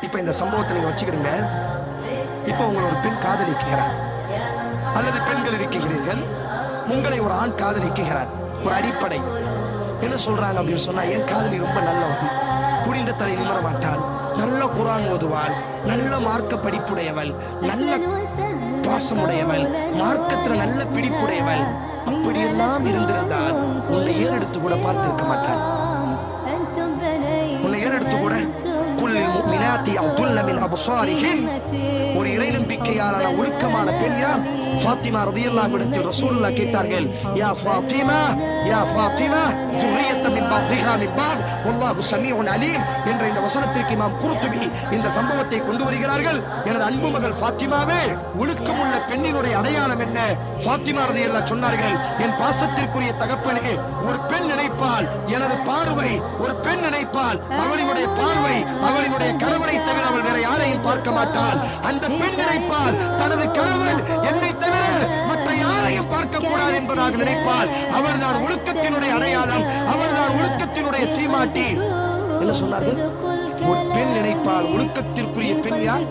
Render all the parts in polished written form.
இப்ப இந்த சம்பவத்தை நீங்க வச்சுக்கிடுங்க. இப்ப உங்களை ஒரு பெண் காதலிக்கிறார், அல்லது பெண்கள் இருக்கிறீர்கள், உங்களை ஒரு ஆண் காதலிக்கிறார். ஒரு அடிப்படை என்ன சொல்றாங்க அப்படின்னு சொன்னா, என் காதலி ரொம்ப நல்லவன், குடிந்த தலை நிமர மாட்டாள், நல்ல குர்ஆன் ஓதுவாள், நல்ல மார்க்க படிப்புடையவள், நல்ல பாசமுடையவள், மார்க்கத்துல நல்ல பிடிப்புடையவள். அப்படியெல்லாம் இருந்திருந்தால் உன்னை ஏறெடுத்து கூட பார்த்திருக்க மாட்டாள். உன்னை ஏறெடுத்து கூட ஒரு இறை நம்பிக்கையாளன ஒழுக்கமான பெண் யார்? ஃபாத்திமா ரலியல்லாஹு அன்ஹா. ரசூலுல்லாஹ் கேட்டார்கள், யா ஃபாத்திமா, யா ஃபாத்திமா ذرية من بعضها من بعض والله سميع عليم என்ற இந்த வசனத்திற்கு இமாம் குர்துபி இந்த சம்பவத்தை கொண்டு வருகிறார்கள். எனது அன்பு மகள் ஃபாத்திமாவே, ஒழுக்கமுள்ள பெண்ணினுடைய அடையாளம் என்ன? ஃபாத்திமா ரலியல்லாஹு சொன்னார்கள், என் பாசத்திற்குரிய தகப்பனே, ஒரு பெண் நினைப்பால் எனது பார்வை, ஒரு பெண் நினைப்பால் அவளினுடைய பார்வை அவளினுடைய கணவனை தவிர அவள் வேற யாரையும் பார்க்க மாட்டாள். அந்த பெண் நினைப்பால் தனது கணவன் என்னை தவிர மற்ற யாரையும் பார்க்க கூடாது என்பதாக நினைப்பால் அவள்தான் ஒழுக்கத்தினுடைய அடையாளம், அவள்தான் ஒழுக்கத்தினுடைய சீமாட்டி. என்ன சொன்னார்கள்? ஒரு பெண் நினைப்பால் ஒழுக்கத்திற்குரிய பெண் யார்?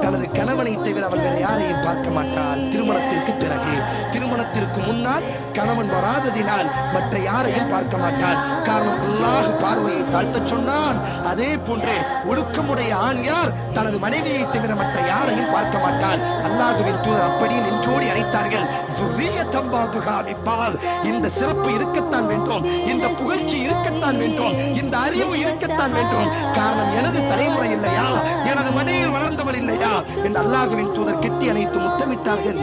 தனது கணவனை தவிர அவள் வேற யாரையும் பார்க்க மாட்டாள். திருமணத்திற்கு பிறகு, திருமணத்திற்கு முன்னால் கணவன் வராததினால் மற்ற யாரையும் பார்க்க மாட்டாள். காரணம், அல்லாஹ் பார்வையை தாழ்த்த சொன்னான். அதே போன்றே ஒழுக்கமுடைய ஆண் யார்? தனது மனைவியை தவிர மற்ற யாரையும் பார்க்க மாட்டாள். அல்லாஹ்வின் தூதர் அப்படியே நெஞ்சோடி அழைத்தார்கள், இந்த சிறப்பு இருக்கத்தான் வேண்டும், இந்த புகழ்ச்சி இருக்கத்தான் வேண்டும், இந்த அறிவு இருக்கத்தான் வேண்டும். காரணம், எனது தலைமுறை இல்லையா, எனது மடியில் வளர்ந்தவள் இல்லையா என்று அல்லாஹ்வின் தூதர் கெட்டி அணைத்து முத்தமிட்டார்கள்.